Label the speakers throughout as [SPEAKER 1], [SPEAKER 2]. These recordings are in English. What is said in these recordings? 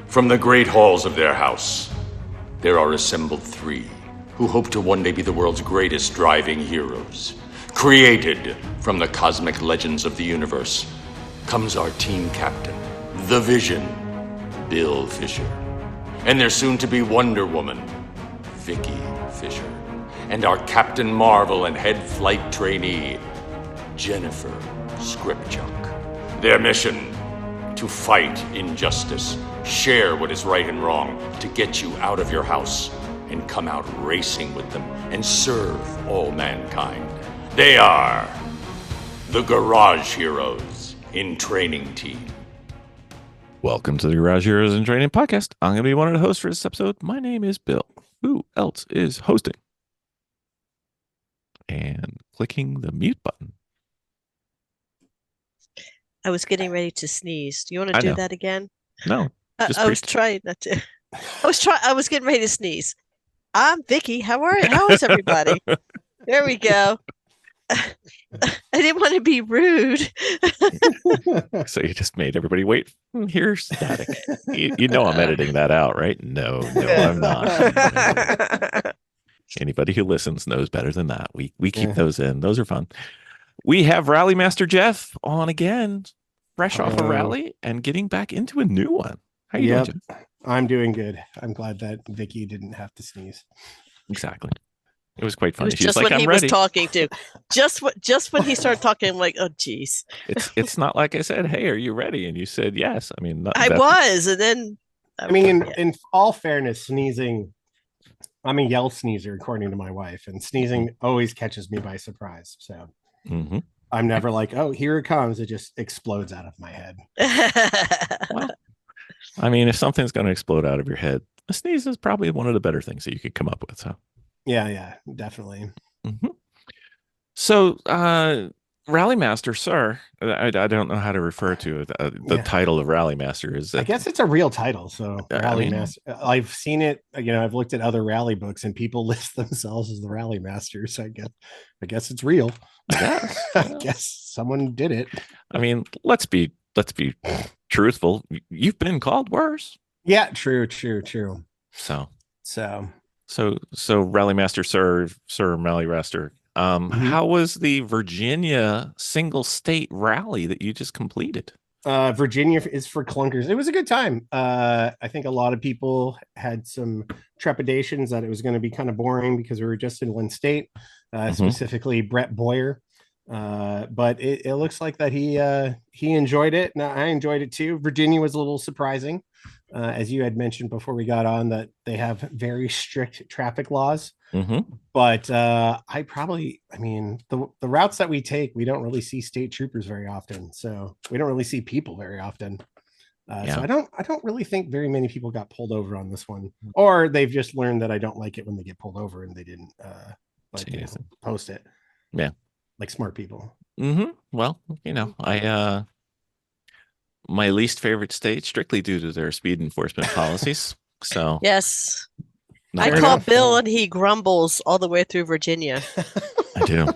[SPEAKER 1] From the great halls of their house, there are assembled three who hope to one day be the world's greatest driving heroes. Created from the cosmic legends of the universe comes our team captain, the Vision, Bill Fisher, and their soon-to-be Wonder Woman, Vicky Fisher, and our Captain Marvel and head flight trainee, Jennifer Scripchuk. Their mission: to fight injustice, share what is right and wrong, to get you out of your house and come out racing with them and serve all mankind. They are the Garage Heroes in Training Team.
[SPEAKER 2] Welcome to the Garage Heroes in Training podcast. I'm going to be one of the hosts for this episode. My name is Bill. Who else is hosting? And clicking the mute button.
[SPEAKER 3] I was getting ready to sneeze. Do you want to do that again?
[SPEAKER 2] No.
[SPEAKER 3] I was trying not to. I was getting ready to sneeze. I'm Vicky. How is everybody? There we go. I didn't want to be rude.
[SPEAKER 2] So you just made everybody wait. Here's static. You know I'm editing that out, right? No, I'm not. Anybody who listens knows better than that. We keep those in. Those are fun. We have Rally Master Jeff on again, fresh off a rally and getting back into a new one. How you doing, Jeff?
[SPEAKER 4] I'm doing good. I'm glad that Vicky didn't have to sneeze.
[SPEAKER 2] Exactly. It was quite funny.
[SPEAKER 3] It was just when he was talking to. Just when he started talking, I'm like, oh, geez.
[SPEAKER 2] It's not like I said, hey, are you ready? And you said yes. I mean,
[SPEAKER 3] I was, and then.
[SPEAKER 4] In all fairness, sneezing. I'm a yell sneezer, according to my wife, and sneezing always catches me by surprise. So I'm never like, oh, here it comes. It just explodes out of my head.
[SPEAKER 2] Well, I mean, if something's going to explode out of your head, a sneeze is probably one of the better things that you could come up with. So.
[SPEAKER 4] Yeah, definitely.
[SPEAKER 2] So, Rally Master, sir, I don't know how to refer to it. The title of Rally Master is.
[SPEAKER 4] I guess it's a real title. So, Rally Master. I've seen it. I've looked at other rally books, and people list themselves as the Rally Masters. So I guess it's real. I guess someone did it. I
[SPEAKER 2] mean, let's be truthful. You've been called worse.
[SPEAKER 4] Yeah, true.
[SPEAKER 2] So Rally Master, Sir Rally Master. How was the Virginia single state rally that you just completed?
[SPEAKER 4] Virginia is for Clunkers. It was a good time. I think a lot of people had some trepidations that it was going to be kind of boring because we were just in one state, specifically Brett Boyer. But it looks like that he enjoyed it. Now I enjoyed it too. Virginia was a little surprising. As you had mentioned before we got on, that they have very strict traffic laws. But the routes that we take, we don't really see state troopers very often. So we don't really see people very often. So I don't really think very many people got pulled over on this one, or they've just learned that I don't like it when they get pulled over and they didn't post it.
[SPEAKER 2] Yeah.
[SPEAKER 4] Like smart people.
[SPEAKER 2] Well, my least favorite state, strictly due to their speed enforcement policies. So
[SPEAKER 3] yes, I call Bill and he grumbles all the way through Virginia.
[SPEAKER 2] I do.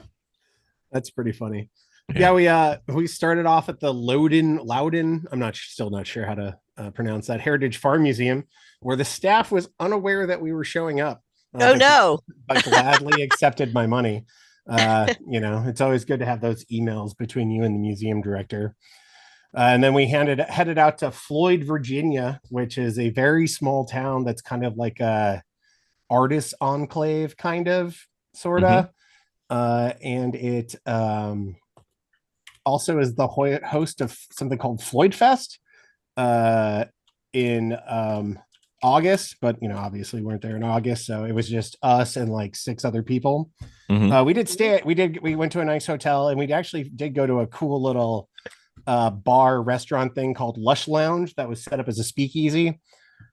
[SPEAKER 4] That's pretty funny. Yeah, we started off at the Loudon. I'm still not sure how to pronounce that, Heritage Farm Museum, where the staff was unaware that we were showing up.
[SPEAKER 3] Oh no!
[SPEAKER 4] I gladly accepted my money. It's always good to have those emails between you and the museum director. And then we headed out to Floyd, Virginia, which is a very small town that's kind of like a artist enclave, kind of, sort of. And it also is the host of something called Floyd Fest in August, but obviously we weren't there in August, so it was just us and like 6 other people. We went to a nice hotel, and we actually did go to a cool little bar restaurant thing called Lush Lounge that was set up as a speakeasy.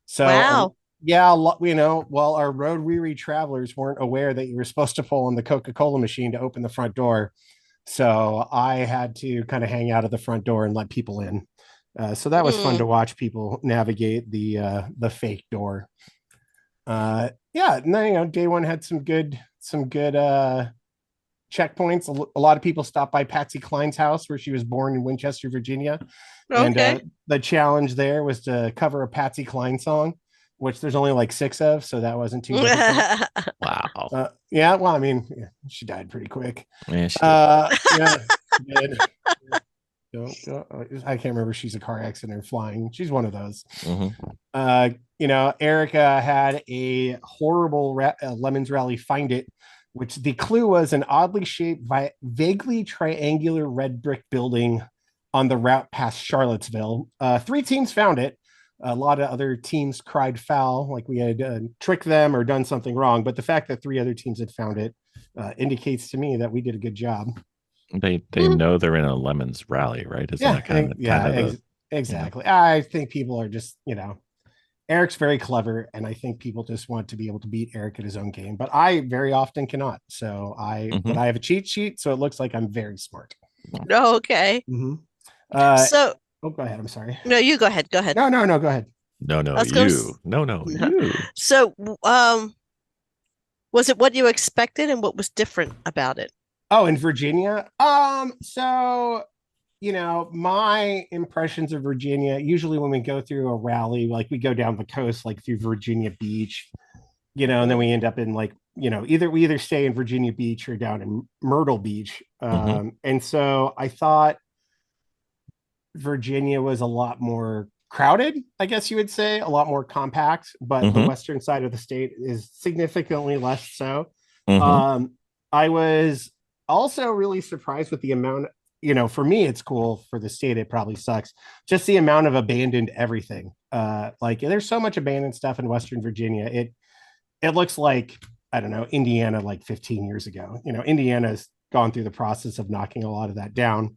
[SPEAKER 4] So
[SPEAKER 3] wow.
[SPEAKER 4] While our road weary travelers weren't aware that you were supposed to pull on the Coca-Cola machine to open the front door, so I had to kind of hang out at the front door and let people in. So that was fun to watch people navigate the fake door. And then day one had some good checkpoints. A lot of people stopped by Patsy Cline's house where she was born in Winchester, Virginia.
[SPEAKER 3] Okay.
[SPEAKER 4] And the challenge there was to cover a Patsy Cline song, which there's only like 6 of, so that wasn't too difficult.
[SPEAKER 2] Wow.
[SPEAKER 4] Yeah, well, I mean, yeah, she died pretty quick.
[SPEAKER 2] Yeah, she
[SPEAKER 4] Yeah, she did. I can't remember if she's a car accident or flying. She's one of those. Erica had a horrible Lemons Rally Find It, which the clue was an oddly shaped, vaguely triangular red brick building on the route past Charlottesville. 3 teams found it. A lot of other teams cried foul, like we had tricked them or done something wrong. But the fact that 3 other teams had found it indicates to me that we did a good job.
[SPEAKER 2] They know they're in a Lemons Rally, right? Isn't that kind of
[SPEAKER 4] exactly. I think people are just, Eric's very clever, and I think people just want to be able to beat Eric at his own game. But I very often cannot. So but I have a cheat sheet, so it looks like I'm very smart.
[SPEAKER 3] Oh, okay. So,
[SPEAKER 4] go ahead. I'm sorry.
[SPEAKER 3] No, you go ahead. Go ahead.
[SPEAKER 4] No, go ahead.
[SPEAKER 2] No, you. No, you.
[SPEAKER 3] So, was it what you expected, and what was different about it?
[SPEAKER 4] Oh, in Virginia? So, my impressions of Virginia, usually when we go through a rally, like we go down the coast, like through Virginia Beach, and then we end up in like, we either stay in Virginia Beach or down in Myrtle Beach. And so I thought Virginia was a lot more crowded, I guess you would say, a lot more compact, but the western side of the state is significantly less so. I was also really surprised with the amount, for me, it's cool. For the state, it probably sucks. Just the amount of abandoned everything. Like there's so much abandoned stuff in Western Virginia. It looks like, I don't know, Indiana like 15 years ago. Indiana's gone through the process of knocking a lot of that down.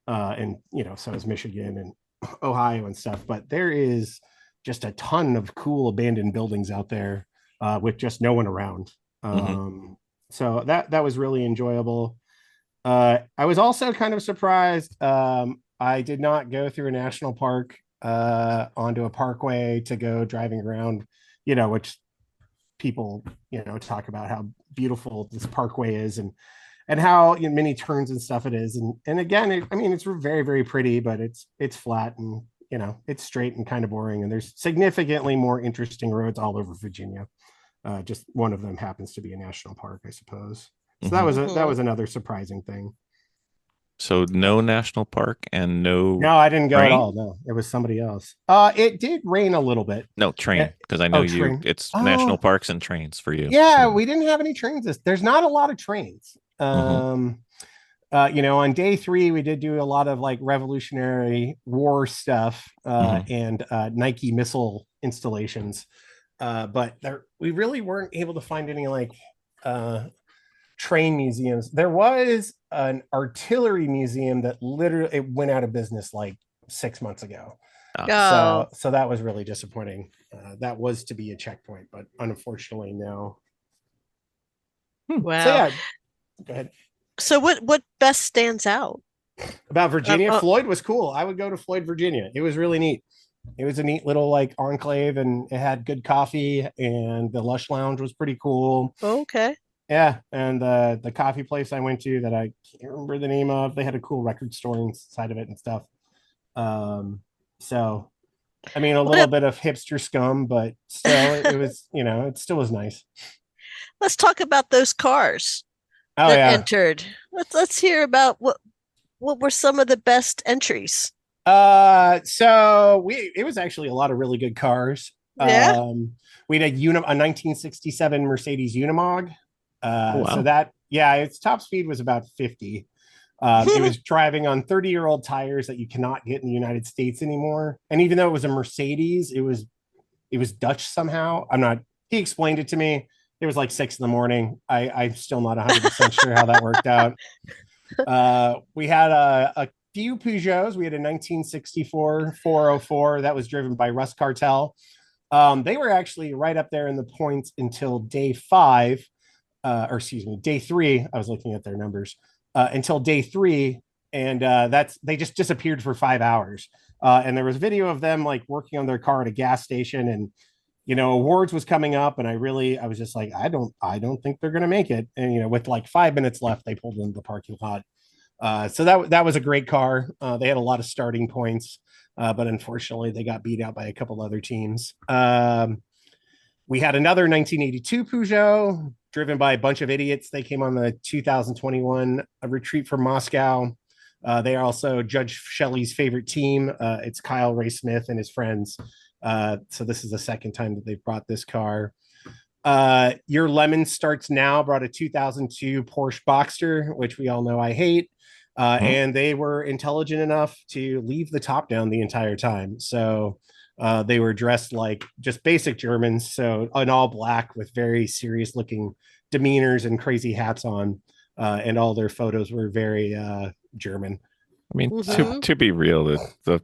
[SPEAKER 4] And, so is Michigan and Ohio and stuff. But there is just a ton of cool abandoned buildings out there with just no one around. So that was really enjoyable. I was also kind of surprised. I did not go through a national park onto a parkway to go driving around, which people, talk about how beautiful this parkway is and how many turns and stuff it is. And again, it's very, very pretty, but it's flat and, it's straight and kind of boring. And there's significantly more interesting roads all over Virginia. Just one of them happens to be a national park, I suppose. So that was another surprising thing.
[SPEAKER 2] So no national park and no.
[SPEAKER 4] No, I didn't go at all. No, it was somebody else. It did rain a little bit.
[SPEAKER 2] No, train, because I know you.
[SPEAKER 4] Train.
[SPEAKER 2] It's national parks and trains for you.
[SPEAKER 4] Yeah, we didn't have any trains. There's not a lot of trains. On day 3, we did do a lot of like Revolutionary War stuff and Nike missile installations. But we really weren't able to find any like train museums. There was an artillery museum that literally it went out of business like 6 months ago. So that was really disappointing. That was to be a checkpoint, but unfortunately, no.
[SPEAKER 3] Wow.
[SPEAKER 4] So, yeah, go ahead.
[SPEAKER 3] So what best stands out
[SPEAKER 4] about Virginia? Floyd was cool. I would go to Floyd, Virginia. It was really neat. It was a neat little like enclave, and it had good coffee, and the Lush Lounge was pretty cool.
[SPEAKER 3] Okay.
[SPEAKER 4] Yeah, and the coffee place I went to that I can't remember the name of, they had a cool record store inside of it and stuff. So, a little bit of hipster scum, but still, it was, it still was nice.
[SPEAKER 3] Let's talk about those cars
[SPEAKER 4] that
[SPEAKER 3] entered. Let's hear about what were some of the best entries.
[SPEAKER 4] So it was actually a lot of really good cars.
[SPEAKER 3] Yeah.
[SPEAKER 4] We had a 1967 Mercedes Unimog.
[SPEAKER 2] Wow.
[SPEAKER 4] So that, its top speed was about 50. It was driving on 30-year-old tires that you cannot get in the United States anymore. And even though it was a Mercedes, it was Dutch somehow. He explained it to me. It was like 6 a.m. I'm still not 100% sure how that worked out. We had a few Peugeots. We had a 1964 404 that was driven by Russ Cartel. They were actually right up there in the points until day 3. I was looking at their numbers until day 3, and they just disappeared for 5 hours. And there was video of them like working on their car at a gas station, and awards was coming up, and I was just like, I don't think they're gonna make it. And with like 5 minutes left, they pulled into the parking lot. So that was a great car. They had a lot of starting points, but unfortunately, they got beat out by a couple other teams. We had another 1982 Peugeot driven by a bunch of idiots. They came on the 2021 retreat from Moscow. They are also Judge Shelley's favorite team. It's Kyle Ray Smith and his friends. So this is the second time that they've brought this car. Your Lemon Starts Now brought a 2002 Porsche Boxster, which we all know I hate. And they were intelligent enough to leave the top down the entire time. So they were dressed like just basic Germans, so in all black with very serious looking demeanors and crazy hats on. And all their photos were very German.
[SPEAKER 2] I mean, to be real, the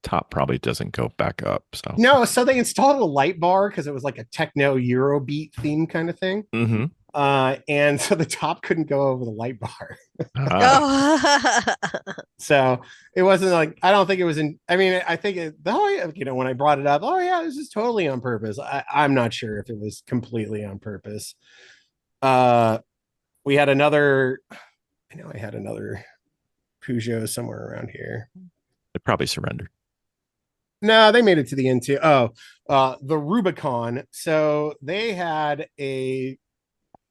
[SPEAKER 2] top probably doesn't go back up. So
[SPEAKER 4] no, so they installed a light bar because it was like a techno Eurobeat theme kind of thing. And so the top couldn't go over the light bar. So it wasn't like, I don't think it was I think when I brought it up, oh yeah, this is totally on purpose. I'm not sure if it was completely on purpose. We had another, I had another Peugeot somewhere around here.
[SPEAKER 2] It probably surrendered.
[SPEAKER 4] No, they made it to the end too. The Rubicon. So they had a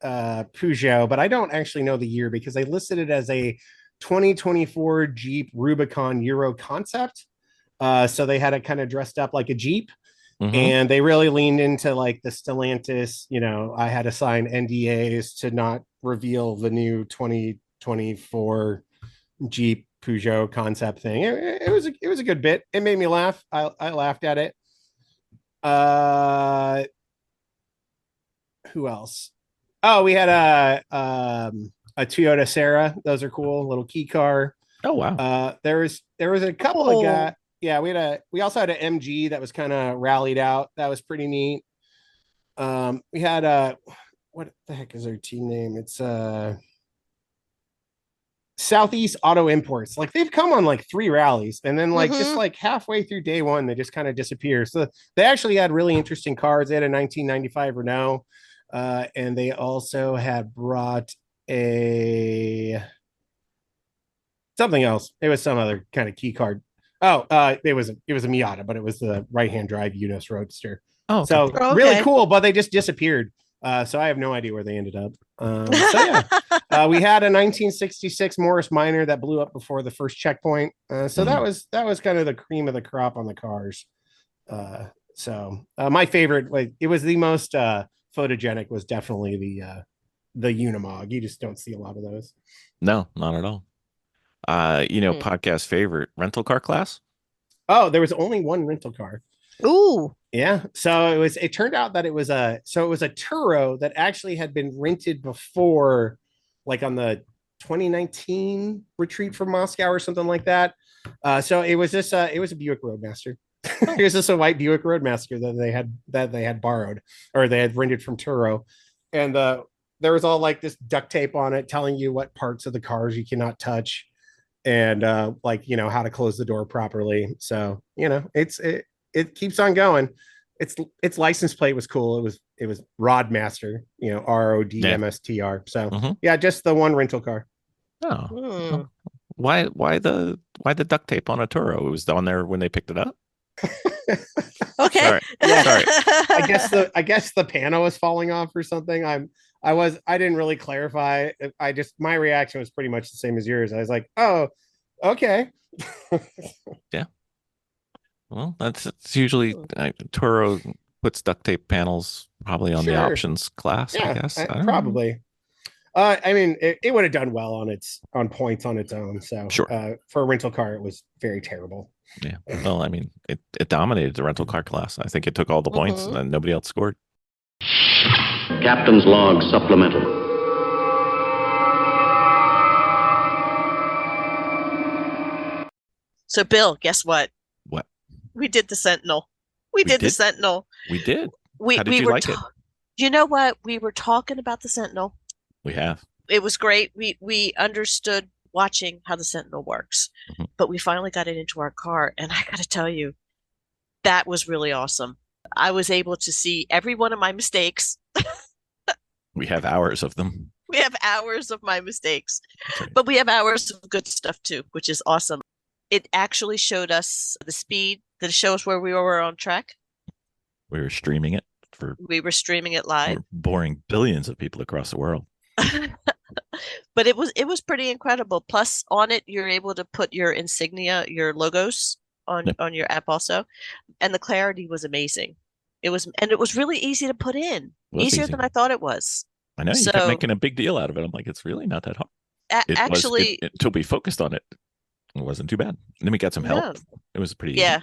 [SPEAKER 4] Peugeot, but I don't actually know the year because they listed it as a 2024 Jeep Rubicon Euro concept. So they had it kind of dressed up like a Jeep. And they really leaned into like the Stellantis, I had to sign NDAs to not reveal the new 2024 Jeep Peugeot concept thing. It was a good bit. It made me laugh. I laughed at it. Who else? Oh, we had a Toyota Serra. Those are cool. Little key car.
[SPEAKER 2] Oh wow.
[SPEAKER 4] There was a couple of guys. Yeah, we also had an MG that was kind of rallied out. That was pretty neat. We had what the heck is their team name? It's Southeast Auto Imports. Like they've come on like 3 rallies, and then like just like halfway through day one, they just kind of disappear. So they actually had really interesting cars. They had a 1995 Renault, and they also had brought something else. It was some other kind of key card. It was a Miata, but it was the right-hand drive Unos Roadster.
[SPEAKER 2] Okay.
[SPEAKER 4] So really cool, but they just disappeared. So I have no idea where they ended up. So yeah, we had a 1966 Morris Minor that blew up before the first checkpoint. So that was kind of the cream of the crop on the cars. So my favorite, like it was the most photogenic, was definitely the Unimog. You just don't see a lot of those.
[SPEAKER 2] No, not at all. Podcast favorite rental car class.
[SPEAKER 4] Oh, there was only one rental car.
[SPEAKER 3] Ooh.
[SPEAKER 4] Yeah. So it turned out that it was a Turo that actually had been rented before, like on the 2019 retreat from Moscow or something like that. So it was it was a Buick Roadmaster. It was just a white Buick Roadmaster that they had borrowed, or they had rented from Turo. And there was all like this duct tape on it telling you what parts of the cars you cannot touch, and how to close the door properly. So it keeps on going. Its license plate was cool. It was Rodmaster, RODMSTR. So yeah, just the one rental car.
[SPEAKER 2] Oh, why the duct tape on a Turo? It was on there when they picked it up.
[SPEAKER 3] Okay.
[SPEAKER 2] Sorry.
[SPEAKER 4] I guess the panel was falling off or something. I didn't really clarify. My reaction was pretty much the same as yours. I was like, oh, okay.
[SPEAKER 2] Yeah. Well, that's usually Turo puts duct tape panels probably on the options class. Yeah, I guess
[SPEAKER 4] probably. It would have done well on points on its own. So
[SPEAKER 2] sure.
[SPEAKER 4] For a rental car, it was very terrible.
[SPEAKER 2] Yeah. Well, it dominated the rental car class. I think it took all the points, and then nobody else scored.
[SPEAKER 5] Captain's log supplemental.
[SPEAKER 3] So, Bill, guess what?
[SPEAKER 2] What?
[SPEAKER 3] We did the Sentinel. We did the Sentinel.
[SPEAKER 2] We did.
[SPEAKER 3] How
[SPEAKER 2] did you like it?
[SPEAKER 3] You know what? We were talking about the Sentinel.
[SPEAKER 2] We have.
[SPEAKER 3] It was great. We understood watching how the Sentinel works, but we finally got it into our car, and I got to tell you, that was really awesome. I was able to see every one of my mistakes.
[SPEAKER 2] We have hours of them.
[SPEAKER 3] We have hours of my mistakes,
[SPEAKER 2] Right.
[SPEAKER 3] but we have hours of good stuff too, which is awesome. It actually showed us the speed. Did it show us where we were on track?
[SPEAKER 2] We were streaming it for.
[SPEAKER 3] We were streaming it
[SPEAKER 2] We
[SPEAKER 3] live.
[SPEAKER 2] were boring billions of people across the world.
[SPEAKER 3] But it was pretty incredible. Plus, on it, you're able to put your insignia, your logos
[SPEAKER 2] Yep.
[SPEAKER 3] on your app also, and the clarity was amazing. It was really easy to put in,
[SPEAKER 2] It was
[SPEAKER 3] easier
[SPEAKER 2] easy.
[SPEAKER 3] than I thought it was.
[SPEAKER 2] I know you kept
[SPEAKER 3] So
[SPEAKER 2] making a big deal out of it. I'm like, it's really not that hard. It was
[SPEAKER 3] actually,
[SPEAKER 2] until we focused on it. It wasn't too bad. And then we got some
[SPEAKER 3] no,
[SPEAKER 2] help. It was pretty easy.
[SPEAKER 3] yeah,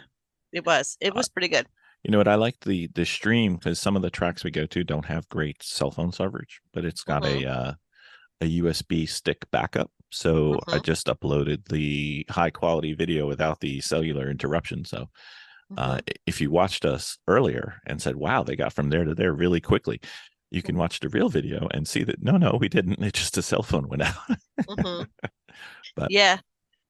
[SPEAKER 3] it was. It was pretty good.
[SPEAKER 2] You know what? I liked the stream because some of the tracks we go to don't have great cell phone coverage, but it's got a USB stick backup. So I just uploaded the high quality video without the cellular interruption. So if you watched us earlier and said, wow, they got from there to there really quickly, you can watch the real video and see that no, we didn't. It's just a cell phone went out. But
[SPEAKER 3] yeah.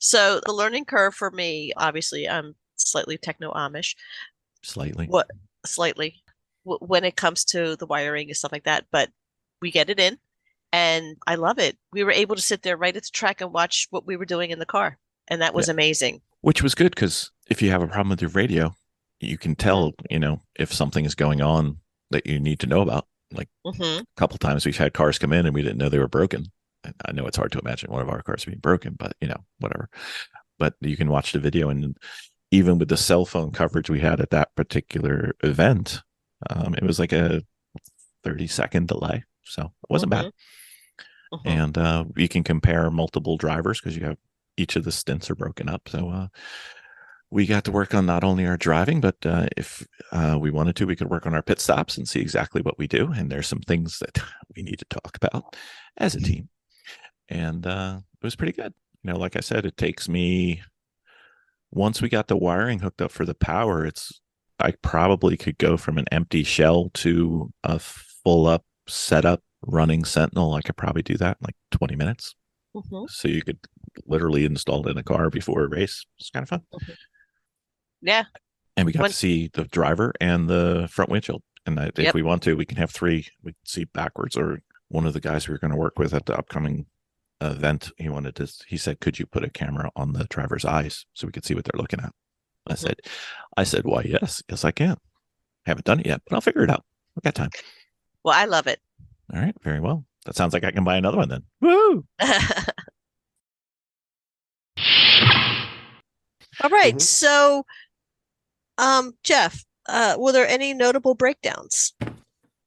[SPEAKER 3] So the learning curve for me, obviously, I'm slightly techno Amish.
[SPEAKER 2] slightly.
[SPEAKER 3] What slightly when it comes to the wiring and stuff like that, but we get it in, and I love it. We were able to sit there right at the track and watch what we were doing in the car, and that was amazing.
[SPEAKER 2] Which was good because if you have a problem with your radio, you can tell, if something is going on that you need to know about. Like a couple times we've had cars come in and we didn't know they were broken. And I know it's hard to imagine one of our cars being broken, but whatever. But you can watch the video, and even with the cell phone coverage we had at that particular event, it was like a 30-second delay. So it wasn't bad. And you can compare multiple drivers because you have each of the stints are broken up. So we got to work on not only our driving, but if we wanted to, we could work on our pit stops and see exactly what we do. And there's some things that we need to talk about as a team. And it was pretty good. Like I said, it takes me, once we got the wiring hooked up for the power, I probably could go from an empty shell to a full up setup running Sentinel. I could probably do that in like 20 minutes. So you could literally install it in a car before a race. It's kind of fun.
[SPEAKER 3] Yeah.
[SPEAKER 2] And we got to see the driver and the front windshield. And if we want to, we can have three. We can see backwards. Or one of the guys we were going to work with at the upcoming event, he said, could you put a camera on the driver's eyes so we could see what they're looking at? I said, why, yes, I can. Haven't done it yet, but I'll figure it out. I've got time.
[SPEAKER 3] Well, I love it.
[SPEAKER 2] All right. Very well. That sounds like I can buy another one then. Woo!
[SPEAKER 3] All right. So, Jeff, were there any notable breakdowns?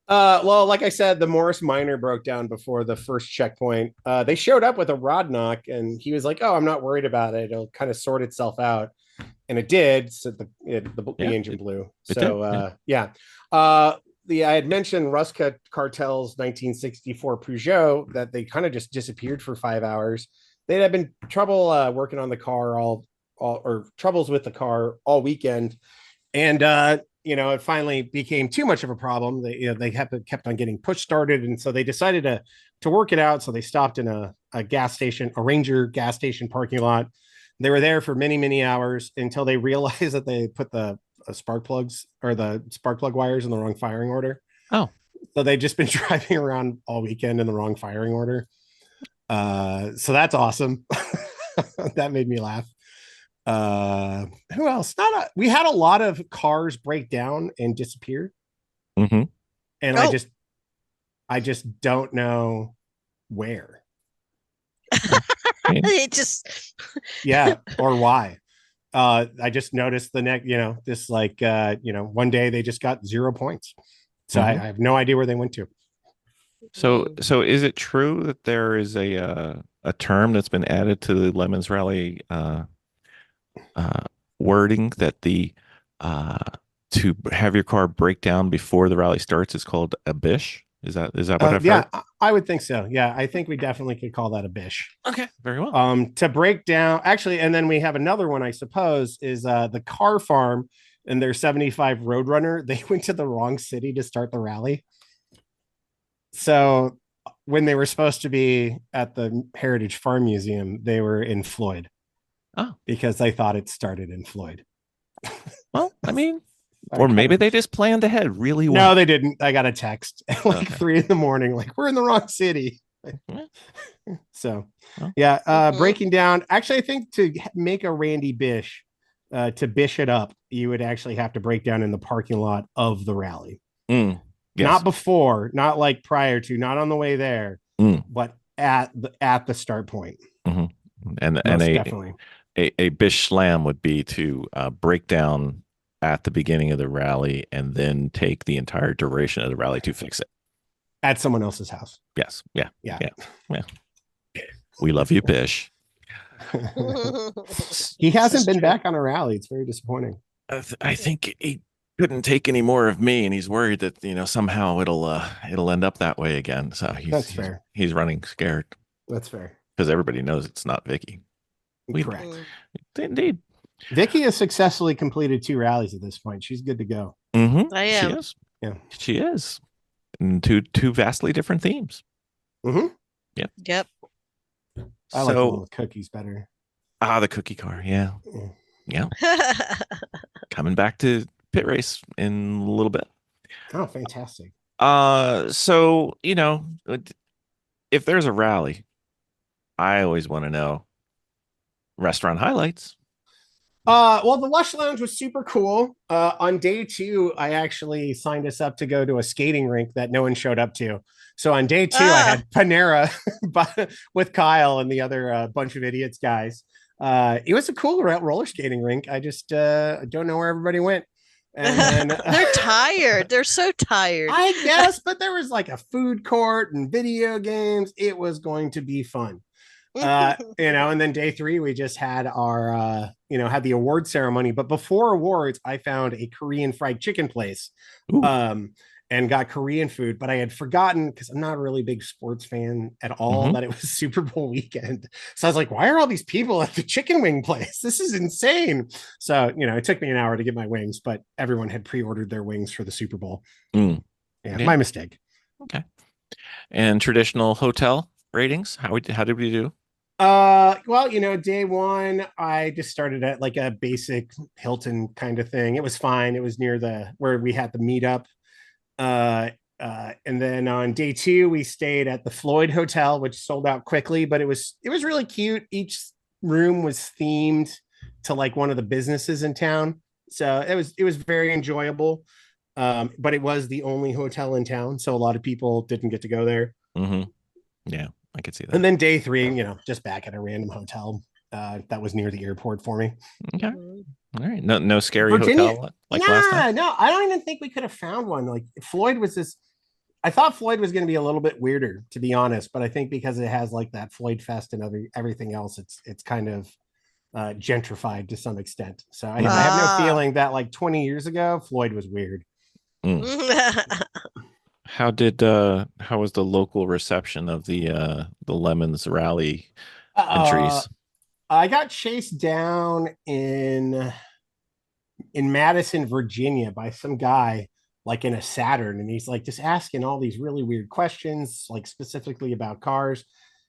[SPEAKER 4] Well, like I said, the Morris Minor broke down before the first checkpoint. They showed up with a rod knock, and he was like, "Oh, I'm not worried about it. It'll kind of sort itself out," and it did. So the engine blew. So I had mentioned Ruska Cartel's 1964 Peugeot that they kind of just disappeared for 5 hours. They had been trouble working on the car or troubles with the car all weekend, and it finally became too much of a problem. They kept on getting push started, and so they decided to work it out. So they stopped in a gas station, a Ranger gas station parking lot. They were there for many, many hours until they realized that they put the spark plugs or the spark plug wires in the wrong firing order.
[SPEAKER 2] Oh,
[SPEAKER 4] so they've just been driving around all weekend in the wrong firing order. So that's awesome. That made me laugh. Who else? We had a lot of cars break down and disappear. And I just don't know where.
[SPEAKER 3] It just
[SPEAKER 4] or why. I just noticed the next, this one day they just got 0 points. So I have no idea where they went to.
[SPEAKER 2] So is it true that there is a term that's been added to the Lemons Rally wording that to have your car break down before the rally starts is called a bish? Is that what I've heard?
[SPEAKER 4] I would think so. Yeah, I think we definitely could call that a bish.
[SPEAKER 2] Okay, very well.
[SPEAKER 4] To break down, actually, and then we have another one, I suppose, is the car farm and their 75 Roadrunner. They went to the wrong city to start the rally. So when they were supposed to be at the Heritage Farm Museum, they were in Floyd.
[SPEAKER 2] Oh,
[SPEAKER 4] because they thought it started in Floyd.
[SPEAKER 2] Well, I mean, Or maybe they just planned ahead really well.
[SPEAKER 4] No, they didn't. I got a text at like 3 a.m, like, we're in the wrong city. So, yeah, breaking down. Actually, I think to make a Randy Bish, to bish it up, you would actually have to break down in the parking lot of the rally.
[SPEAKER 2] Yes.
[SPEAKER 4] Not before, not like prior to, not on the way there, but at the start point.
[SPEAKER 2] And
[SPEAKER 4] definitely
[SPEAKER 2] a bish slam would be to break down at the beginning of the rally and then take the entire duration of the rally to fix it
[SPEAKER 4] at someone else's house.
[SPEAKER 2] Yes. Yeah.
[SPEAKER 4] Yeah.
[SPEAKER 2] We love you, Bish.
[SPEAKER 4] He hasn't been back on a rally. It's very disappointing.
[SPEAKER 2] I think he couldn't take any more of me, and he's worried that somehow it'll end up that way again. So
[SPEAKER 4] that's fair.
[SPEAKER 2] He's running scared.
[SPEAKER 4] That's fair
[SPEAKER 2] because everybody knows it's not Vicky.
[SPEAKER 4] Correct.
[SPEAKER 2] Indeed.
[SPEAKER 4] Vicky has successfully completed 2 rallies at this point. She's good to go.
[SPEAKER 3] I am.
[SPEAKER 2] She is.
[SPEAKER 4] Yeah,
[SPEAKER 2] she is. And two vastly different themes.
[SPEAKER 3] Yep.
[SPEAKER 4] I like the one with cookies better.
[SPEAKER 2] The cookie car. Yeah. Coming back to pit race in a little bit.
[SPEAKER 4] Oh, fantastic.
[SPEAKER 2] So, if there's a rally, I always want to know restaurant highlights.
[SPEAKER 4] Well, the Lush Lounge was super cool. On day 2, I actually signed us up to go to a skating rink that no one showed up to. So on day 2, I had Panera with Kyle and the other bunch of idiots guys. It was a cool roller skating rink. I just don't know where everybody went. And
[SPEAKER 3] they're tired. They're so tired.
[SPEAKER 4] I guess, but there was like a food court and video games. It was going to be fun. And then day 3, we just had our, had the award ceremony. But before awards, I found a Korean fried chicken place, and got Korean food. But I had forgotten, because I'm not a really big sports fan at all, that it was Super Bowl weekend. So I was like, why are all these people at the chicken wing place? This is insane. So, it took me an hour to get my wings, but everyone had pre-ordered their wings for the Super Bowl. Yeah, my mistake.
[SPEAKER 2] Okay. And traditional hotel ratings, how did we do?
[SPEAKER 4] Well, day 1, I just started at like a basic Hilton kind of thing. It was fine. It was near where we had the meetup. And then on day 2, we stayed at the Floyd Hotel, which sold out quickly, but it was really cute. Each room was themed to like one of the businesses in town. So it was very enjoyable. But it was the only hotel in town. So a lot of people didn't get to go there.
[SPEAKER 2] Yeah. I could see that.
[SPEAKER 4] And then day 3, just back at a random hotel that was near the airport for me.
[SPEAKER 2] Okay. All right. No scary hotel like last time?
[SPEAKER 4] No, I don't even think we could have found one. Like Floyd was this. I thought Floyd was going to be a little bit weirder, to be honest, but I think because it has like that Floyd Fest and everything else, it's kind of gentrified to some extent. So I have no feeling that like 20 years ago, Floyd was weird.
[SPEAKER 2] How was the local reception of the Lemons rally entries?
[SPEAKER 4] I got chased down in Madison, Virginia by some guy like in a Saturn, and he's like just asking all these really weird questions, like specifically about cars.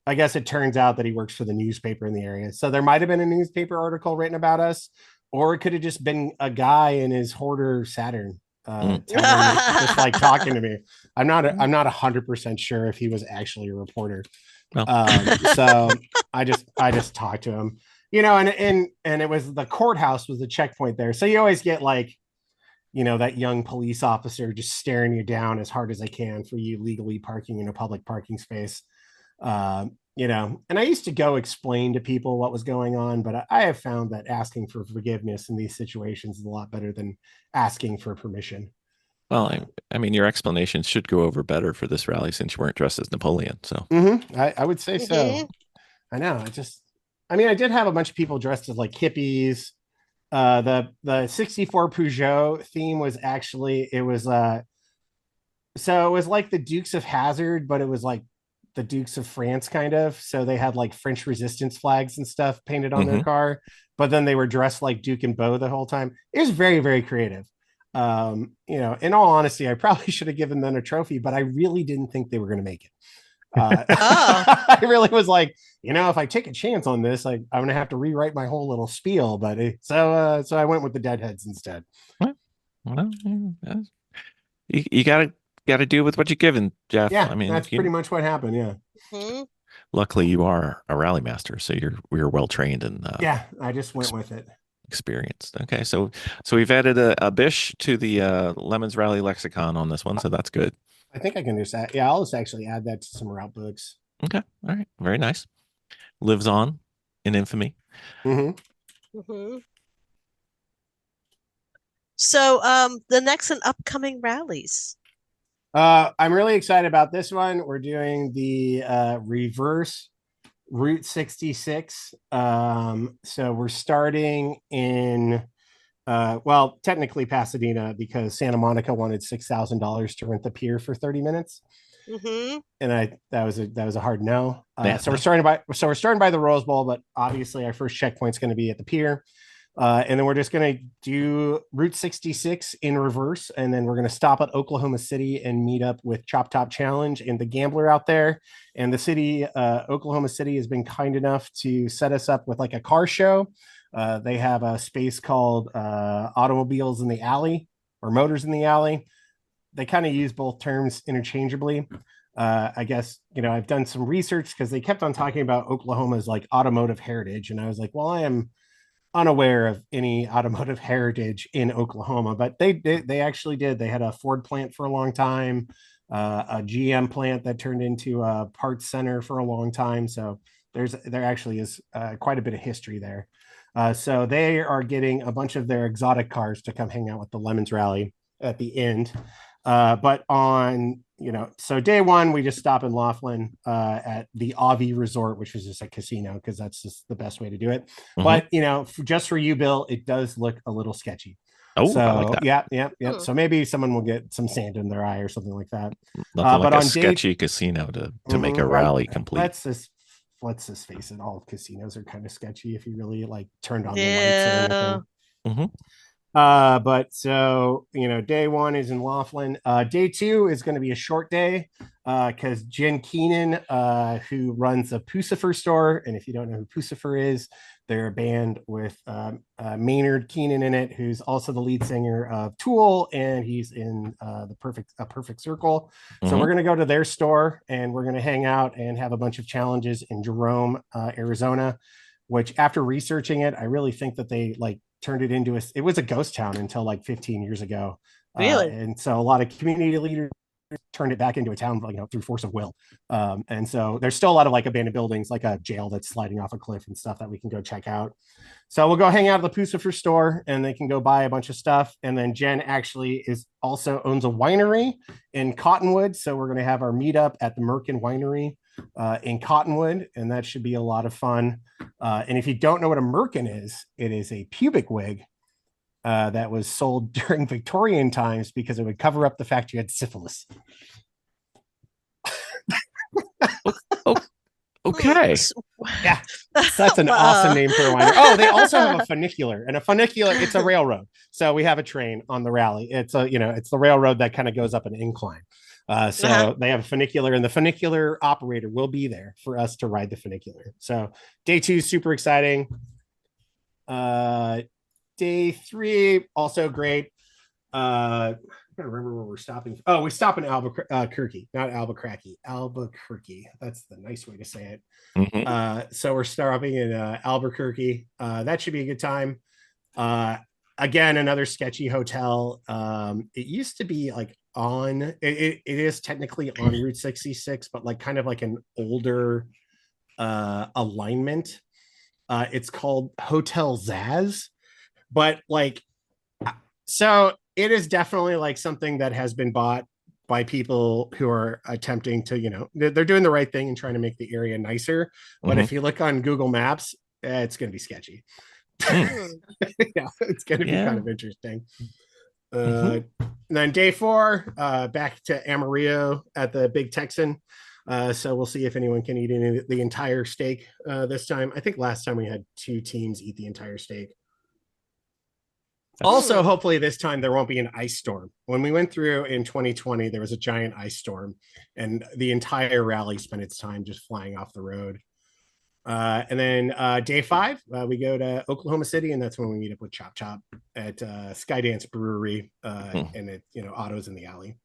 [SPEAKER 4] I guess it turns out that he works for the newspaper in the area. So there might have been a newspaper article written about us, or it could have just been a guy in his hoarder Saturn. Just like talking to me. I'm not 100% sure if he was actually a reporter. So I just talked to him, and it was the courthouse was the checkpoint there. So you always get like, that young police officer just staring you down as hard as they can for you legally parking in a public parking space. And I used to go explain to people what was going on, but I have found that asking for forgiveness in these situations is a lot better than asking for permission.
[SPEAKER 2] Well, I mean, your explanations should go over better for this rally since you weren't dressed as Napoleon. So
[SPEAKER 4] I would say so. I know. I did have a bunch of people dressed as like hippies. The 64 Peugeot theme was actually, it was like the Dukes of Hazzard, but it was like the Dukes of France kind of. So they had like French resistance flags and stuff painted on their car, but then they were dressed like Duke and Beau the whole time. It was very, very creative. In all honesty, I probably should have given them a trophy, but I really didn't think they were going to make it. I really was like, if I take a chance on this, I'm going to have to rewrite my whole little spiel, but so I went with the Deadheads instead.
[SPEAKER 2] Well, you gotta do with what you're given, Jeff.
[SPEAKER 4] Yeah,
[SPEAKER 2] I mean,
[SPEAKER 4] that's pretty much what happened. Yeah.
[SPEAKER 3] Hmm.
[SPEAKER 2] luckily you are a rally master, so you're well trained and
[SPEAKER 4] Yeah, I just went with it.
[SPEAKER 2] experienced. Okay, so we've added a bish to the Lemons Rally lexicon on this one, so that's good.
[SPEAKER 4] I think I can just add, yeah, I'll just actually add that to some route books.
[SPEAKER 2] Okay, all right, very nice. Lives on in infamy.
[SPEAKER 4] Hmm.
[SPEAKER 3] Hmm. So, the next and upcoming rallies.
[SPEAKER 4] I'm really excited about this one. We're doing the reverse Route 66. So we're starting in well, technically Pasadena because Santa Monica wanted $6,000 to rent the pier for 30 minutes.
[SPEAKER 3] Hmm.
[SPEAKER 4] And that was a hard no.
[SPEAKER 2] Yeah,
[SPEAKER 4] So we're starting by the Rose Bowl, but obviously our first checkpoint's going to be at the pier. And then we're just going to do Route 66 in reverse. And then we're going to stop at Oklahoma City and meet up with Chop Top Challenge and the Gambler out there. And the city, Oklahoma City, has been kind enough to set us up with like a car show. They have a space called Automobiles in the Alley or Motors in the Alley. They kind of use both terms interchangeably. I guess, I've done some research because they kept on talking about Oklahoma's like automotive heritage. And I was like, well, I am unaware of any automotive heritage in Oklahoma, but they actually did. They had a Ford plant for a long time, a GM plant that turned into a parts center for a long time. So there actually is quite a bit of history there. So they are getting a bunch of their exotic cars to come hang out with the Lemons Rally at the end. But so day one, we just stop in Laughlin at the Avi Resort, which is just a casino because that's just the best way to do it.
[SPEAKER 2] Mhm.
[SPEAKER 4] But, just for you, Bill, it does look a little sketchy.
[SPEAKER 2] Oh,
[SPEAKER 4] So
[SPEAKER 2] I like that.
[SPEAKER 4] yeah. So maybe someone will get some sand in their eye or something like that.
[SPEAKER 2] Nothing like
[SPEAKER 4] but
[SPEAKER 2] a
[SPEAKER 4] on
[SPEAKER 2] sketchy casino to make a rally complete.
[SPEAKER 4] Let's just face it, all casinos are kind of sketchy if you really like turned on the lights or
[SPEAKER 3] Yeah.
[SPEAKER 4] anything.
[SPEAKER 2] Mhm.
[SPEAKER 4] But so, day one is in Laughlin. Day two is going to be a short day because Jen Keenan, who runs a Pucifer store, and if you don't know who Pucifer is, they're a band with Maynard Keenan in it, who's also the lead singer of Tool, and he's in A Perfect Circle. So
[SPEAKER 2] Mhm.
[SPEAKER 4] we're going to go to their store and we're going to hang out and have a bunch of challenges in Jerome, Arizona, which after researching it, I really think that they like turned it into it was a ghost town until like 15 years ago.
[SPEAKER 3] Really?
[SPEAKER 4] And so a lot of community leaders turned it back into a town, through force of will. And so there's still a lot of like abandoned buildings, like a jail that's sliding off a cliff and stuff that we can go check out. So we'll go hang out at the Pucifer store and they can go buy a bunch of stuff. And then Jen actually also owns a winery in Cottonwood. So we're going to have our meetup at the Merkin Winery in Cottonwood, and that should be a lot of fun. And if you don't know what a merkin is, it is a pubic wig that was sold during Victorian times because it would cover up the fact you had syphilis.
[SPEAKER 2] Oh, okay.
[SPEAKER 4] Yeah, that's an awesome name for a winery. Oh, they also have a funicular, and a funicular, it's a railroad. So we have a train on the rally. It's it's the railroad that kind of goes up an incline. So they have a funicular, and the funicular operator will be there for us to ride the funicular. So day two, super exciting. Day three, also great. I don't remember where we're stopping. Oh, we stop in Albuquerque, not Albuquerque. Albuquerque. That's the nice way to say it.
[SPEAKER 2] Mhm.
[SPEAKER 4] So we're stopping in Albuquerque. That should be a good time. Again, another sketchy hotel. It used to be like it is technically on Route 66, but like kind of like an older alignment. It's called Hotel Zaz, but like, so it is definitely like something that has been bought by people who are attempting to, they're doing the right thing and trying to make the area nicer. But if you look on Google Maps, it's going to be sketchy. Yeah, it's going to be kind of interesting. And then day four, back to Amarillo at the Big Texan. So we'll see if anyone can eat the entire steak this time. I think last time we had 2 teams eat the entire steak. Also, hopefully this time there won't be an ice storm. When we went through in 2020, there was a giant ice storm, and the entire rally spent its time just flying off the road. And then day 5, we go to Oklahoma City, and that's when we meet up with Chop Chop at Skydance Brewery, and it, Otto's in the alley.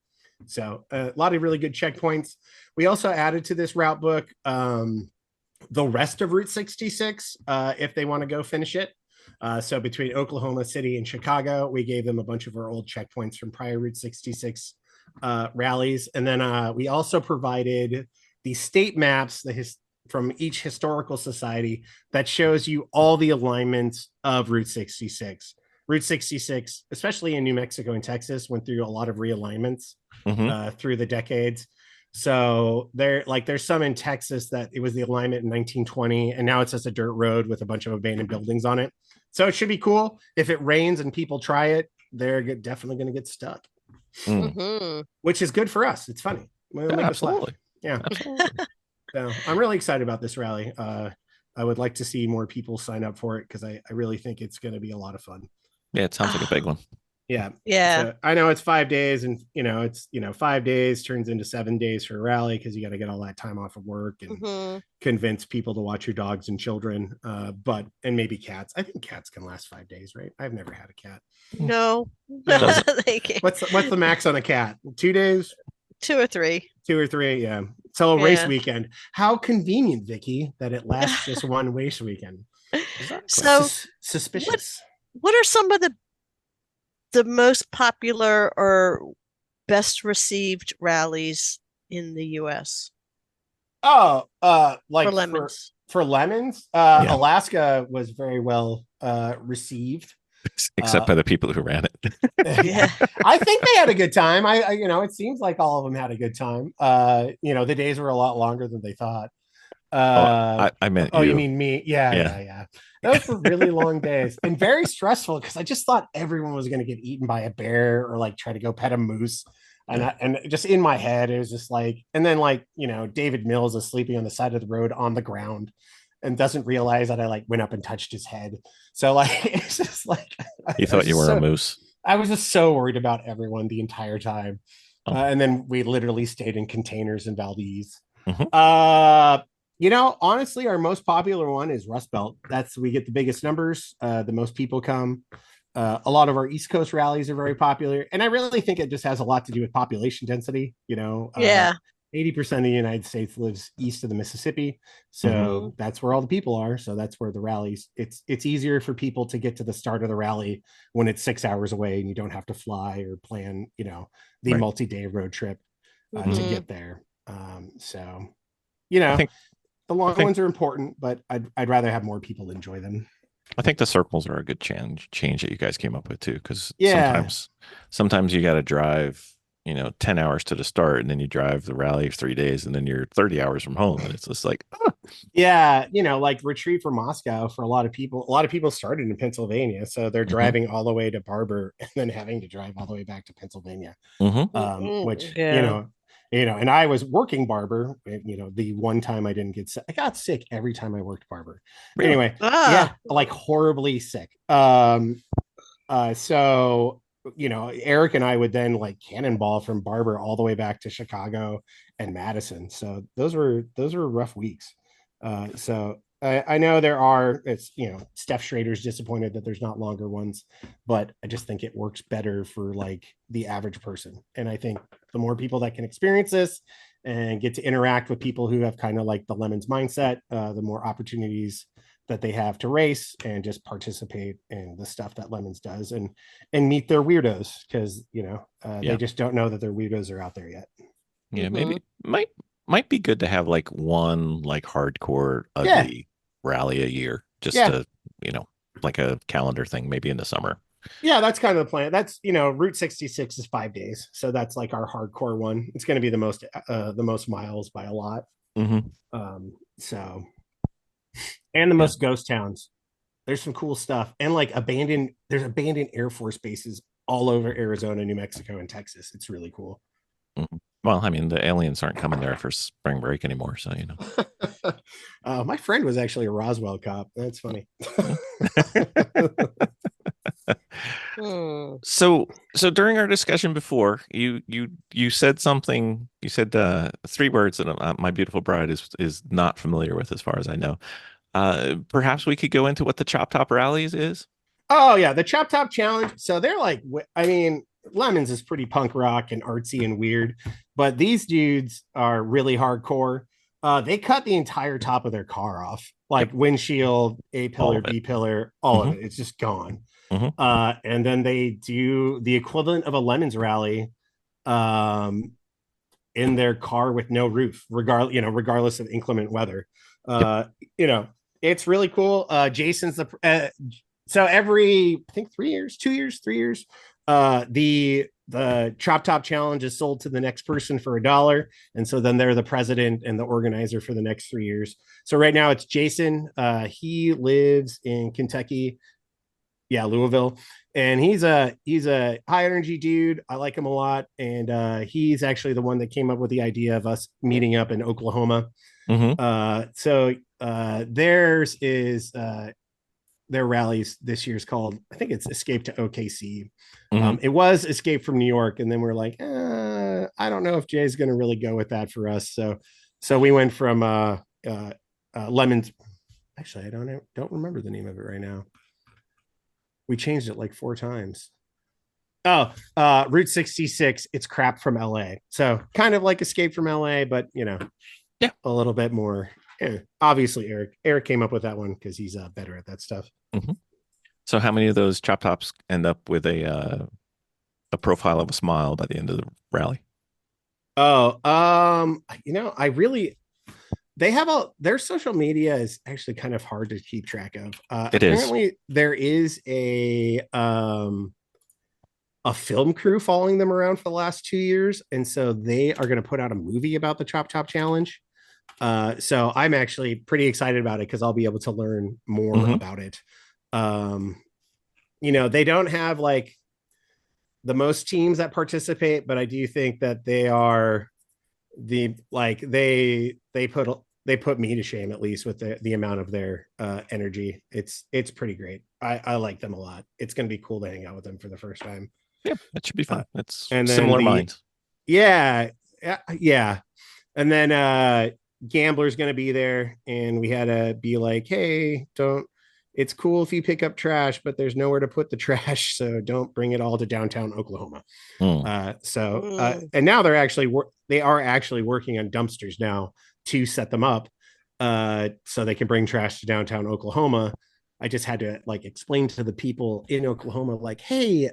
[SPEAKER 4] So a lot of really good checkpoints. We also added to this route book the rest of Route 66 if they want to go finish it. So between Oklahoma City and Chicago, we gave them a bunch of our old checkpoints from prior Route 66 rallies. And then we also provided the state maps, from each historical society that shows you all the alignments of Route 66. Route 66, especially in New Mexico and Texas, went through a lot of realignments through the decades. So there's some in Texas that it was the alignment in 1920, and now it's just a dirt road with a bunch of abandoned buildings on it. So it should be cool. If it rains and people try it, they're definitely going to get stuck, which is good for us. It's funny.
[SPEAKER 2] Absolutely.
[SPEAKER 4] Yeah. Absolutely. So I'm really excited about this rally. I would like to see more people sign up for it because I really think it's going to be a lot of fun.
[SPEAKER 2] Yeah, it sounds like a big one.
[SPEAKER 4] Yeah.
[SPEAKER 3] So
[SPEAKER 4] I know it's 5 days, and it's 5 days turns into 7 days for a rally because you got to get all that time off of work and convince people to watch your dogs and children, and maybe cats. I think cats can last 5 days, right? I've never had a cat.
[SPEAKER 3] No.
[SPEAKER 4] They can't. What's the max on a cat? 2 days?
[SPEAKER 3] 2 or 3.
[SPEAKER 4] 2 or 3, yeah. So a race weekend. How convenient, Vicky, that it lasts just one race weekend.
[SPEAKER 3] So
[SPEAKER 4] suspicious.
[SPEAKER 3] What are some of the most popular or best received rallies in the US?
[SPEAKER 4] Oh, like
[SPEAKER 3] for lemons.
[SPEAKER 4] For lemons, Alaska was very well received.
[SPEAKER 2] Except by the people who ran it.
[SPEAKER 3] Yeah.
[SPEAKER 4] I think they had a good time. It seems like all of them had a good time. The days were a lot longer than they thought.
[SPEAKER 2] I meant
[SPEAKER 4] you mean me? Yeah. Those were really long days and very stressful because I just thought everyone was going to get eaten by a bear or like try to go pet a moose. And just in my head, it was just like, and then David Mills is sleeping on the side of the road on the ground and doesn't realize that I went up and touched his head. So it's just like
[SPEAKER 2] he thought you were a moose.
[SPEAKER 4] I was just so worried about everyone the entire time. And then we literally stayed in containers in Valdez. Honestly, our most popular one is Rust Belt. We get the biggest numbers, the most people come. A lot of our East Coast rallies are very popular. And I really think it just has a lot to do with population density. 80% of the United States lives east of the Mississippi. So that's where all the people are. So that's where the rallies, it's easier for people to get to the start of the rally when it's 6 hours away and you don't have to fly or plan, the multi-day road trip to get there. I think the long ones are important, but I'd rather have more people enjoy them.
[SPEAKER 2] I think the circles are a good change that you guys came up with too. Cause sometimes you got to drive 10 hours to the start and then you drive the rally for 3 days and then you're 30 hours from home. And it's just like,
[SPEAKER 4] like Retreat for Moscow for a lot of people started in Pennsylvania. So they're driving all the way to Barber and then having to drive all the way back to Pennsylvania, which, and I was working Barber, the one time I didn't get sick. I got sick every time I worked Barber.
[SPEAKER 2] Really?
[SPEAKER 4] Anyway, horribly sick. So Eric and I would then cannonball from Barber all the way back to Chicago and Madison. So those were rough weeks. So I know Steph Schrader's disappointed that there's not longer ones, but I just think it works better for the average person. And I think the more people that can experience this and get to interact with people who have kind of the Lemons mindset, the more opportunities that they have to race and just participate in the stuff that Lemons does and meet their weirdos because they just don't know that their weirdos are out there yet.
[SPEAKER 2] Yeah, maybe might be good to have one hardcore ugly rally a year just to like a calendar thing maybe in the summer.
[SPEAKER 4] Yeah, that's kind of the plan. That's Route 66 is 5 days, so that's our hardcore one. It's going to be the most miles by a lot. And the most ghost towns. There's some cool stuff. And there's abandoned Air Force bases all over Arizona, New Mexico, and Texas. It's really cool.
[SPEAKER 2] Well, I mean, the aliens aren't coming there for spring break anymore, so
[SPEAKER 4] my friend was actually a Roswell cop. That's funny.
[SPEAKER 2] So during our discussion before, you said something. You said 3 words that my beautiful bride is not familiar with, as far as I know. Perhaps we could go into what the Chop Top Rallies is.
[SPEAKER 4] Oh yeah, the Chop Top Challenge. So they're like, I mean, Lemons is pretty punk rock and artsy and weird, but these dudes are really hardcore. They cut the entire top of their car off, like windshield, A pillar, B pillar, all of it. It's just gone. And then they do the equivalent of a Lemons rally, in their car with no roof, regardless of inclement weather. You know, it's really cool. Jason's the so every, I think 3 years, 2 years, 3 years, the Chop Top Challenge is sold to the next person for $1, and so then they're the president and the organizer for the next 3 years. So right now it's Jason. He lives in Kentucky, Louisville, and he's a high energy dude. I like him a lot, and he's actually the one that came up with the idea of us meeting up in Oklahoma. So theirs is their rallies this year's called, I think it's Escape to OKC. It was Escape from New York, and then we're like, I don't know if Jay's going to really go with that for us. So we went from Lemons. Actually, I don't remember the name of it right now. We changed it like 4 times. Route 66. It's crap from LA. So kind of like Escape from LA, but a little bit more. Obviously, Eric came up with that one because he's better at that stuff.
[SPEAKER 2] So how many of those Chop Tops end up with a profile of a smile by the end of the rally?
[SPEAKER 4] I really, they have their social media is actually kind of hard to keep track of. Apparently there is a film crew following them around for the last 2 years, and so they are going to put out a movie about the Chop Top Challenge. So I'm actually pretty excited about it because I'll be able to learn more about it. They don't have like the most teams that participate, but I do think that they are they put me to shame, at least with the amount of their energy. It's pretty great. I like them a lot. It's going to be cool to hang out with them for the first time.
[SPEAKER 2] Yeah, that should be fun. It's
[SPEAKER 4] and
[SPEAKER 2] similar minds.
[SPEAKER 4] Yeah. And then Gambler's going to be there, and we had to be like, hey, it's cool if you pick up trash, but there's nowhere to put the trash, so don't bring it all to downtown Oklahoma. And now they are actually working on dumpsters now to set them up, so they can bring trash to downtown Oklahoma. I just had to explain to the people in Oklahoma, like, hey,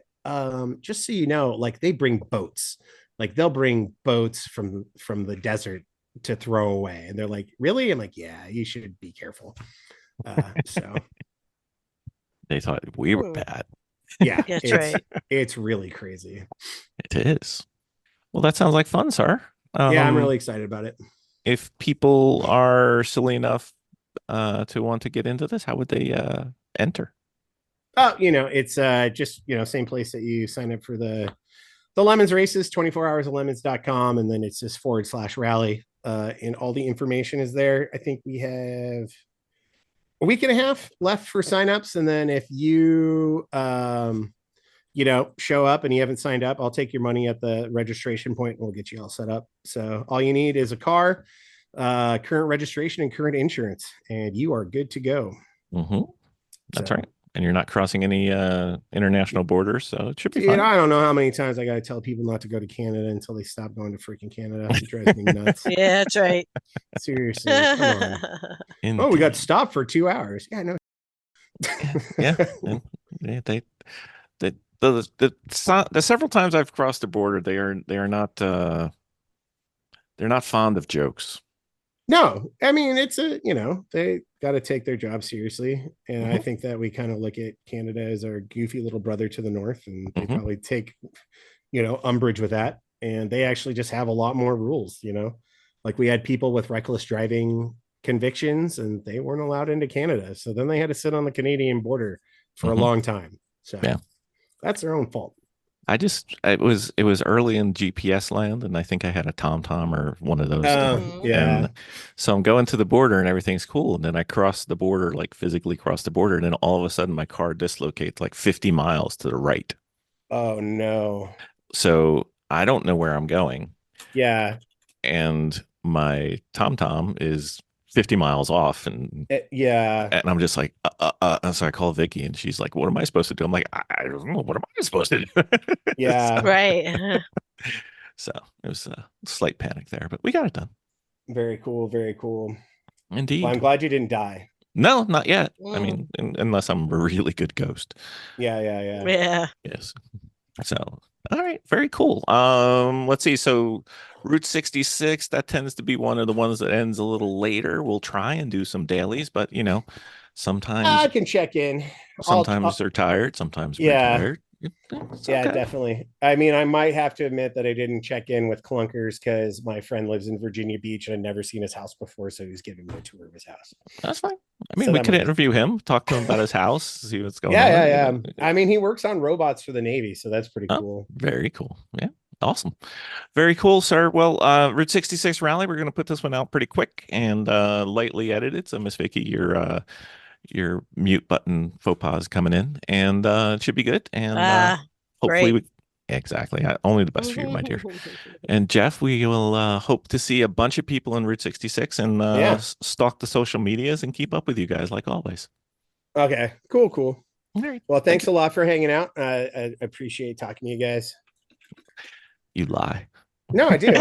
[SPEAKER 4] just so you know, they bring boats, they'll bring boats from the desert to throw away, and they're like, really? I'm like, yeah, you should be careful. So
[SPEAKER 2] they thought we were bad.
[SPEAKER 4] Yeah, it's really crazy.
[SPEAKER 2] It is. Well, that sounds like fun, sir.
[SPEAKER 4] I'm really excited about it.
[SPEAKER 2] If people are silly enough to want to get into this, how would they enter?
[SPEAKER 4] It's just same place that you sign up for the Lemons races, 24hoursoflemons.com, and then it's just /rally, and all the information is there. I think we have a week and a half left for signups, and then if you show up and you haven't signed up, I'll take your money at the registration point and we'll get you all set up. So all you need is a car, current registration, and current insurance, and you are good to go.
[SPEAKER 2] That's right. And you're not crossing any international borders, so it should be fun.
[SPEAKER 4] I don't know how many times I got to tell people not to go to Canada until they stop going to freaking Canada. It drives me nuts.
[SPEAKER 3] Yeah, that's right.
[SPEAKER 4] Seriously, come on. Indeed. Oh, we got stopped for 2 hours. Yeah, no.
[SPEAKER 2] The several times I've crossed the border, they're not fond of jokes.
[SPEAKER 4] No, I mean, it's they got to take their job seriously. And I think that we kind of look at Canada as our goofy little brother to the north, and they probably take, umbrage with that. And they actually just have a lot more rules, like we had people with reckless driving convictions and they weren't allowed into Canada. So then they had to sit on the Canadian border for a long time. So that's their own fault.
[SPEAKER 2] It was early in GPS land, and I think I had a TomTom or one of those. And so I'm going to the border and everything's cool. And then I cross the border, physically cross the border. And then all of a sudden my car dislocates 50 miles to the right.
[SPEAKER 4] Oh no.
[SPEAKER 2] So I don't know where I'm going.
[SPEAKER 4] Yeah.
[SPEAKER 2] And my TomTom is 50 miles off, and
[SPEAKER 4] Yeah.
[SPEAKER 2] I'm just like, so I call Vicky, and she's like, "What am I supposed to do?" I'm like, I don't know. What am I supposed to do?
[SPEAKER 4] Yeah.
[SPEAKER 3] Right.
[SPEAKER 2] So it was a slight panic there, but we got it done.
[SPEAKER 4] Very cool. Very cool.
[SPEAKER 2] Indeed.
[SPEAKER 4] Well, I'm glad you didn't die.
[SPEAKER 2] No, not yet. I
[SPEAKER 3] Mm.
[SPEAKER 2] mean, unless I'm a really good ghost.
[SPEAKER 4] Yeah.
[SPEAKER 3] Yeah.
[SPEAKER 2] Yes. So, all right, very cool. Let's see. So, Route 66, that tends to be one of the ones that ends a little later. We'll try and do some dailies, but sometimes
[SPEAKER 4] I can check in.
[SPEAKER 2] they're tired, sometimes we're
[SPEAKER 4] Yeah.
[SPEAKER 2] tired. It's
[SPEAKER 4] Yeah,
[SPEAKER 2] okay.
[SPEAKER 4] definitely. I mean, I might have to admit that I didn't check in with Clunkers because my friend lives in Virginia Beach and I'd never seen his house before, so he was giving me a tour of his house.
[SPEAKER 2] That's fine. I mean,
[SPEAKER 4] So
[SPEAKER 2] we
[SPEAKER 4] that
[SPEAKER 2] could
[SPEAKER 4] might-
[SPEAKER 2] interview him, talk to him about his house, see what's going on.
[SPEAKER 4] Yeah. I mean, he works on robots for the Navy, so that's pretty cool.
[SPEAKER 2] Very cool. Yeah. Awesome. Very cool, sir. Well, Route 66 rally, we're going to put this one out pretty quick and lightly edited. So, Miss Vicky, your mute button faux pas is coming in, and it should be good. And hopefully
[SPEAKER 3] great.
[SPEAKER 2] exactly. Only the best for you, my dear. And Jeff, we will hope to see a bunch of people in Route 66 and stalk the social medias and keep up with you guys like always.
[SPEAKER 4] Okay, cool.
[SPEAKER 2] All right.
[SPEAKER 4] Well, thanks a lot for hanging out. I appreciate talking to you guys.
[SPEAKER 2] You lie.
[SPEAKER 4] No, I do.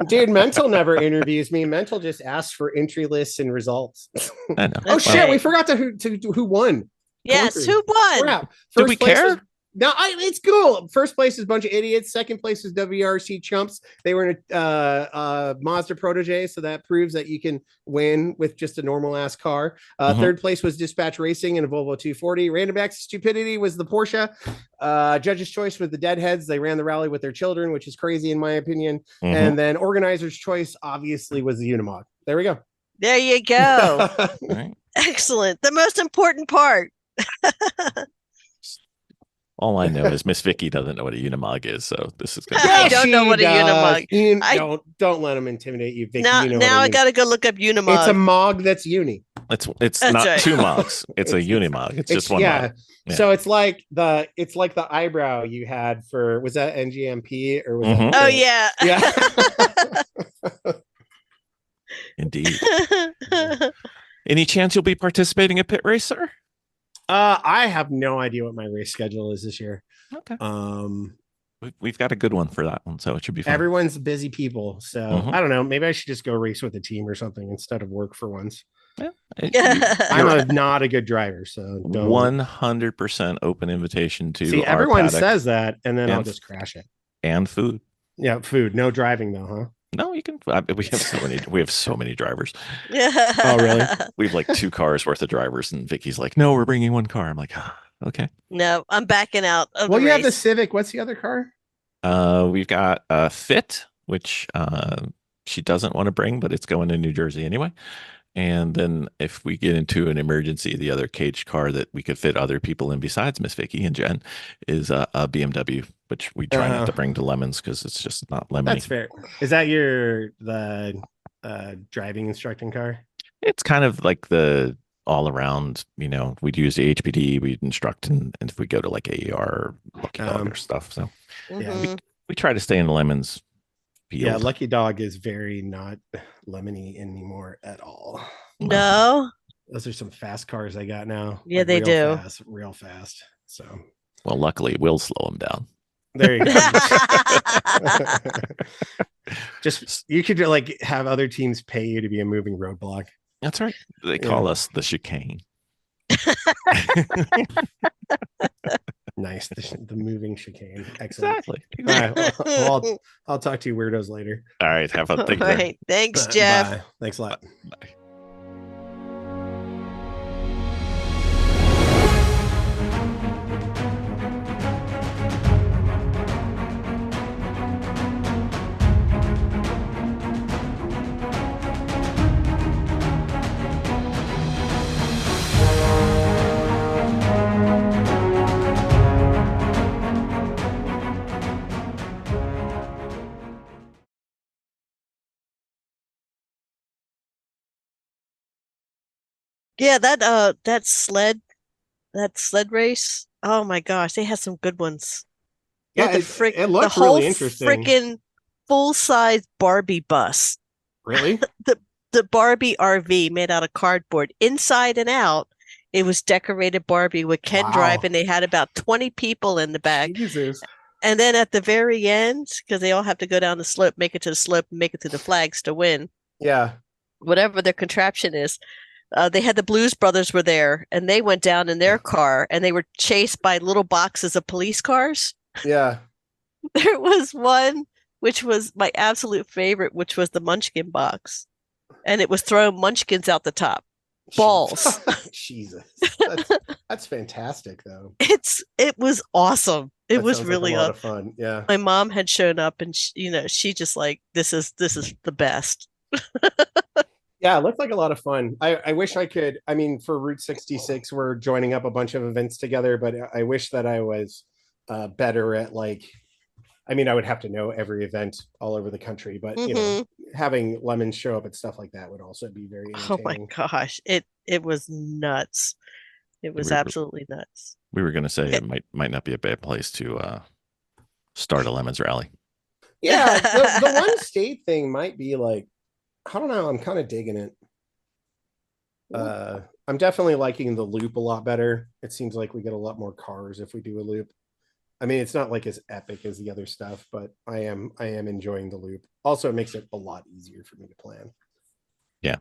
[SPEAKER 4] Dude, Mental never interviews me. Mental just asks for entry lists and results.
[SPEAKER 2] I know.
[SPEAKER 4] Oh shit, we forgot who won.
[SPEAKER 3] Yes,
[SPEAKER 4] Clunkers.
[SPEAKER 3] who won?
[SPEAKER 4] Crap.
[SPEAKER 2] Do we
[SPEAKER 4] place
[SPEAKER 2] care?
[SPEAKER 4] was- no, it's cool. First place is a bunch of idiots. Second place is WRC chumps. They were in a Mazda Protege, so that proves that you can win with just a normal ass car. Third place was Dispatch Racing in a Volvo 240. Random Acts of Stupidity was the Porsche. Judge's Choice with the Deadheads. They ran the rally with their children, which is crazy in my opinion. And then Organizer's Choice obviously was the Unimog. There we go.
[SPEAKER 3] There you go.
[SPEAKER 2] All right.
[SPEAKER 3] Excellent. The most important part.
[SPEAKER 2] All I know is Miss Vicky doesn't know what a Unimog is, so this is gonna
[SPEAKER 3] I
[SPEAKER 2] be
[SPEAKER 3] don't know what a Unimog.
[SPEAKER 4] Don't let them intimidate you, Vicky.
[SPEAKER 3] Now,
[SPEAKER 4] you know
[SPEAKER 3] now I got to go look up Unimog.
[SPEAKER 4] It's a Mog that's uni.
[SPEAKER 2] It's
[SPEAKER 3] That's
[SPEAKER 2] not
[SPEAKER 3] right.
[SPEAKER 2] two Mogs. It's a Unimog. It's just one Mog. Yeah.
[SPEAKER 4] So it's like the eyebrow you had for, was that NGMP or was that
[SPEAKER 3] Oh yeah.
[SPEAKER 4] Yeah.
[SPEAKER 2] Indeed. Any chance you'll be participating at Pit Race, sir?
[SPEAKER 4] I have no idea what my race schedule is this year.
[SPEAKER 2] Okay. We've got a good one for that one, so it should be fun.
[SPEAKER 4] Everyone's busy people, so I don't know. Maybe I should just go race with a team or something instead of work for once.
[SPEAKER 2] Yeah.
[SPEAKER 4] I'm not a good driver, so don't.
[SPEAKER 2] 100% open invitation to
[SPEAKER 4] See,
[SPEAKER 2] our
[SPEAKER 4] everyone
[SPEAKER 2] paddock.
[SPEAKER 4] says that, and then I'll just crash it.
[SPEAKER 2] And food.
[SPEAKER 4] Yeah, food. No driving though, huh?
[SPEAKER 2] No, you can. We have so many drivers.
[SPEAKER 4] Oh, really?
[SPEAKER 2] We have like 2 cars worth of drivers, and Vicky's like, "No, we're bringing 1 car." I'm like, okay.
[SPEAKER 3] No, I'm backing out of
[SPEAKER 4] Well,
[SPEAKER 3] the
[SPEAKER 4] you
[SPEAKER 3] race.
[SPEAKER 4] have the Civic. What's the other car?
[SPEAKER 2] We've got Fit, which she doesn't want to bring, but it's going to New Jersey anyway. And then if we get into an emergency, the other caged car that we could fit other people in besides Miss Vicky and Jen is a BMW, which we try not to bring to Lemons because it's just not lemony.
[SPEAKER 4] That's fair. Is that the driving instructing car?
[SPEAKER 2] It's kind of like the all around, we'd use the HPD, we'd instruct, and if we go to like AER, Lucky Dog or stuff. So
[SPEAKER 4] Yeah,
[SPEAKER 2] we try to stay in the Lemons field.
[SPEAKER 4] Yeah, Lucky Dog is very not lemony anymore at all.
[SPEAKER 3] No.
[SPEAKER 4] Those are some fast cars I got now.
[SPEAKER 3] Yeah,
[SPEAKER 4] Like,
[SPEAKER 3] they do.
[SPEAKER 4] Real fast. So
[SPEAKER 2] Well, luckily, we'll slow them down.
[SPEAKER 4] there you go. Just you could like have other teams pay you to be a moving roadblock.
[SPEAKER 2] That's right. They call us the chicane.
[SPEAKER 4] Nice, the moving chicane. Excellent.
[SPEAKER 2] Exactly.
[SPEAKER 4] All right, well, I'll talk to you weirdos later.
[SPEAKER 2] All right. Have a
[SPEAKER 3] All
[SPEAKER 2] think.
[SPEAKER 3] right. Thanks, Jeff.
[SPEAKER 4] Bye. Thanks a lot.
[SPEAKER 2] Bye.
[SPEAKER 3] Yeah, that sled race. Oh my gosh, they had some good ones.
[SPEAKER 4] Yeah,
[SPEAKER 3] the
[SPEAKER 4] it looked
[SPEAKER 3] whole
[SPEAKER 4] really interesting.
[SPEAKER 3] freaking full-size Barbie bus.
[SPEAKER 4] Really?
[SPEAKER 3] the Barbie RV made out of cardboard, inside and out. It was decorated Barbie with Ken
[SPEAKER 4] Wow.
[SPEAKER 3] Drive, and they had about 20 people in the back.
[SPEAKER 4] Jesus.
[SPEAKER 3] And then at the very end, because they all have to go down the slope, make it to the slope, and make it to the flags to win,
[SPEAKER 4] Yeah.
[SPEAKER 3] whatever their contraption is. They had the Blues Brothers were there, and they went down in their car, and they were chased by little boxes of police cars.
[SPEAKER 4] Yeah.
[SPEAKER 3] There was one, which was my absolute favorite, which was the Munchkin box. And it was throwing Munchkins out the top. Balls.
[SPEAKER 4] Jesus. That's fantastic, though.
[SPEAKER 3] It was awesome. It
[SPEAKER 4] That
[SPEAKER 3] was
[SPEAKER 4] sounds
[SPEAKER 3] really
[SPEAKER 4] like a lot of fun. Yeah.
[SPEAKER 3] My mom had shown up, and she just like, this is the best.
[SPEAKER 4] Yeah, it looked like a lot of fun. I wish I could. I mean, for Route 66, we're joining up a bunch of events together, but I wish that I was better at like. I mean, I would have to know every event all over the country, but you know, having Lemons show up at stuff like that would also be very entertaining.
[SPEAKER 3] Oh my gosh, it was nuts. It was absolutely nuts.
[SPEAKER 2] We were going to say it might not be a bad place to start a Lemons rally.
[SPEAKER 4] Yeah, the one state thing might be like, I don't know. I'm kind of digging it. I'm definitely liking the loop a lot better. It seems like we get a lot more cars if we do a loop. I mean, it's not like as epic as the other stuff, but I am enjoying the loop. Also, it makes it a lot easier for me to plan.
[SPEAKER 2] Yeah,